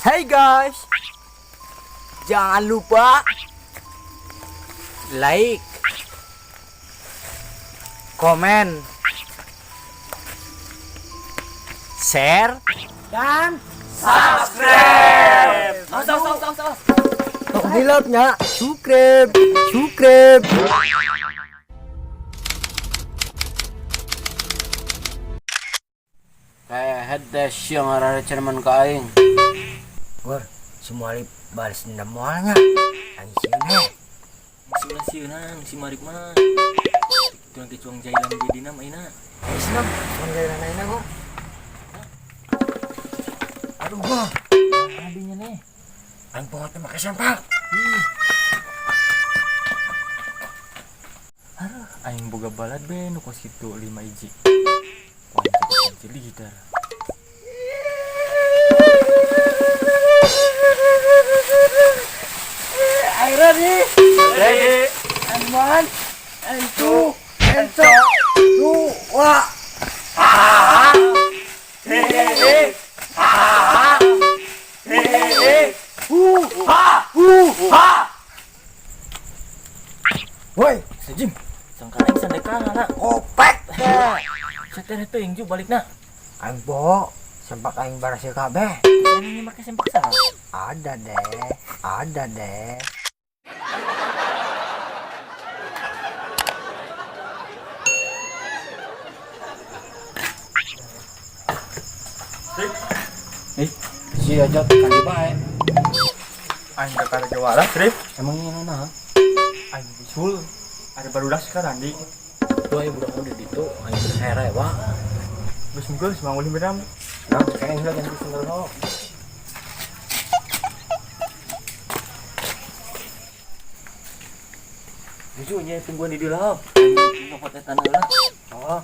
Hai guys, jangan lupa like, komen, share, dan subscribe. Hilapnya subscribe. Kayak head yang ada cerman kain. Wah, semua balas dendam moalnya. Anjingnya. Sudah sieunan si Marik mah. Tuang kecuang jailan di dina mah ina. Senang, menjadi anak kok. Aduh gua, Adinya nih. aing pengen pakai sempak. Aduh, aing boga balad be nu kos kitu 5 hiji. Wah, jadi gitar. Ready? And one, and two, and two, wah. Woi, Sejim. Sangka aing sandekana. kopek. Satere teuing ju balikna. Aing po, sempak aing barasi kabeh. Ini make sempak saha? Ada deh. Si Ajat kan di bae. Aing ke karya waras, Rif. Emang ini naon? Aing bisul. Ada barudak sekarang di. Dua ibu udah di ditu, aing berhere wa. Geus mungkin semanguli beram. Nah, kayak udah ganti sendal ho. Jujunya tungguan di dilap. Aing nyopot eta heula. Oh,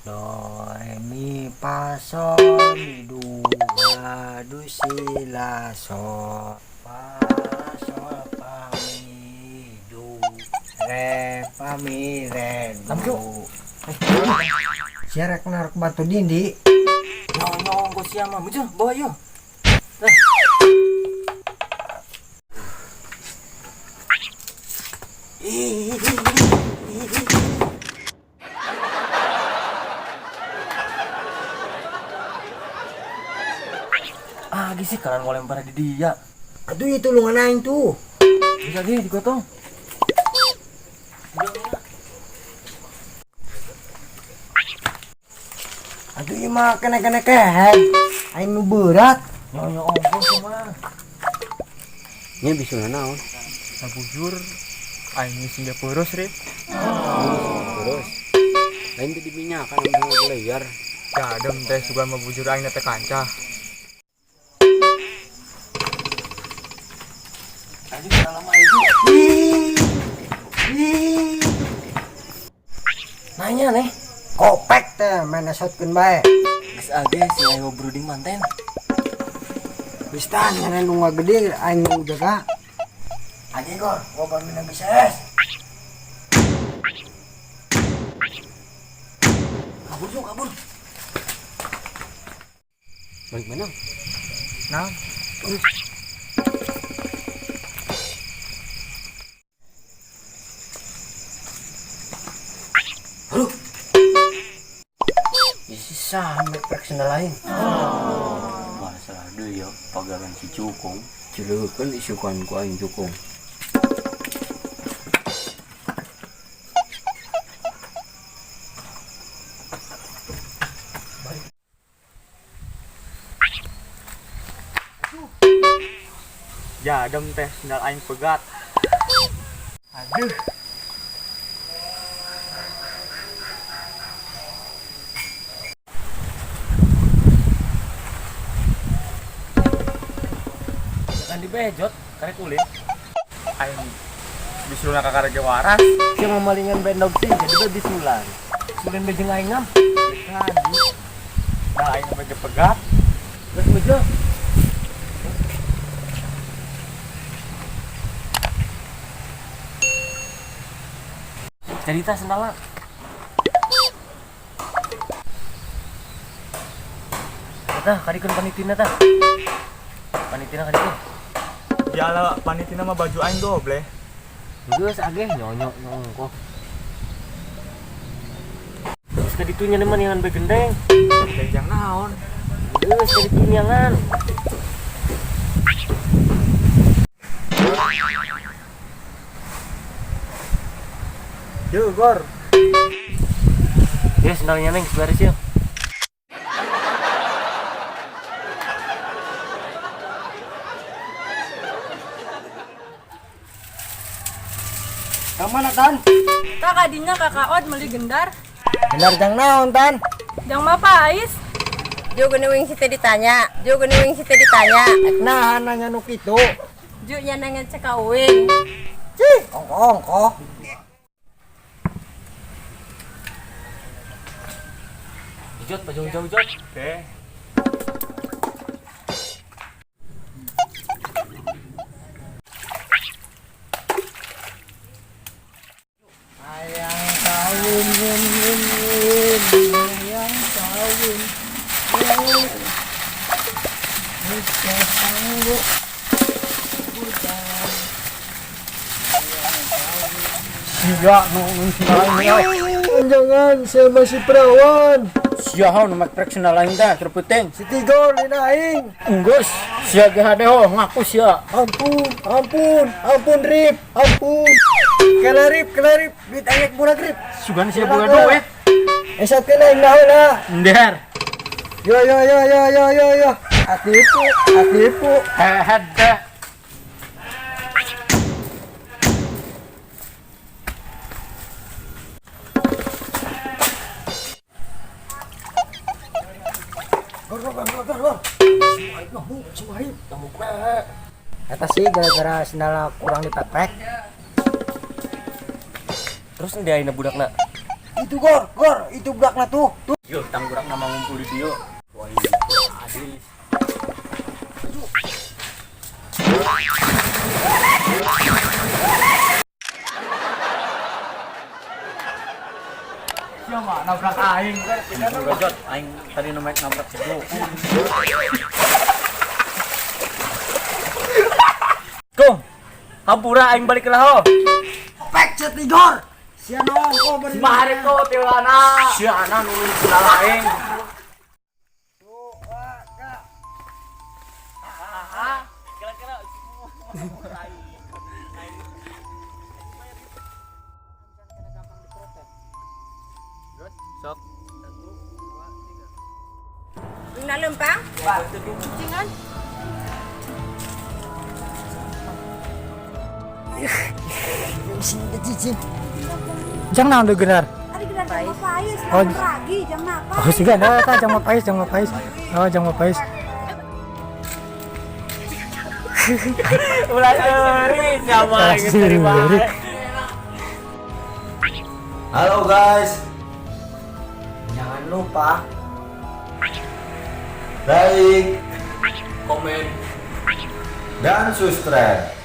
Do, re, mi, fa, sol, do, la, do, si, la, sol, fa, sol, fa, mi, do, re, fa, mi, re, do. Siarek narik batu dindi. Nyong kos siapa? Muncul bawa yuk. Ah, gisi kalian mau lempar di dia. Aduh, itu tulungan aing tuh. Bisa dia digotong. Aduh, iya mah kena kehead. Aing nu berat. Nyonya ongkos cuma. ini bisul naon? Sabujur. Aing ngisi dia purus, Rif. Terus. Lain di minyak kan udah belajar. Jadem teh sugan mabujur aing teh kancah. Tadi udah lama itu. Nanya nih. Kopek teh main shotgun bae. Geus age si ayo brooding manten. Geus tah nyana nu gede aing nu jaga. Agi gor, gua pamina bises. Kabur. Balik mana? Nah, Isi sampe prek sendal lain. Bahasa aduh ya pagaran si cukung. Cileukeun isukan ku aing cukung. jadem teh sendal aing pegat. Aduh. Kan dibejot, karek kulit. Aing bisulna ka karya waras. Siya mamalingan bendog sih, jadi gue bisulan. Sulan bejeng aing ngam. Tadi. Nah, aing mah pegat. Terus bejo. cerita sendala. Tah, kadikeun panitina tah. Panitina kadikeun. Jala panitina mah baju aing doble. Geus ageh nyonyok nyongko. Terus ka ditu nya mah yang begendeng. Kejang naon? Geus ka ditu nyangan. Yuk, Gor. Ya sendalnya neng beres ya. Kamana, Tan? Tak kadinya kakak Od meli gendar. Benar jang naon, Tan? Jang mapais. Jo geuning site ditanya. Nah, nanya nu kitu. Jo nya nangan cekawin. Cih, ongko-ongko. Ujot, baju ujot. Oke. Ayang kawin, ayang kawin. Bisa sanggup bukan. Siga nung jangan, saya masih perawan. Siapa nama trek sendal lain dah terpenting. Si Tigor dinaing. Unggus, siapa gak ada ngaku sia. Ampun, Rip, ampun. Kela Rip, duit ayek budak Rip. Sugan siapa boga duit. Esat kena yang dahul lah. Nder. Yo. Atipu. Ada. Gor. Eta sih gara-gara sendal kurang dipepek. Terus ndi ayeuna budakna? Itu Gor, itu budakna tuh. Yo, tanggurak nama ngumpul di dia. Wah, ini adil. Siapa nabrak aing? Gajot, aing tadi nabrak si Go. Kum. Hampura aing balik lah ho. Pek cet Tigor. Sia naon kok bari. Mahare ko tiwana. Siana nulun sendal aing. Sok. Luna lempang. Cingan. Jang naon deui benar. Ari gendar jang mapais. Oh. Ragi jang napa? Oh siga nah eta jang mapais. Oh jang mapais. Ulah seuri sama gitu Seuri. Halo guys, Jangan lupa like komen dan subscribe.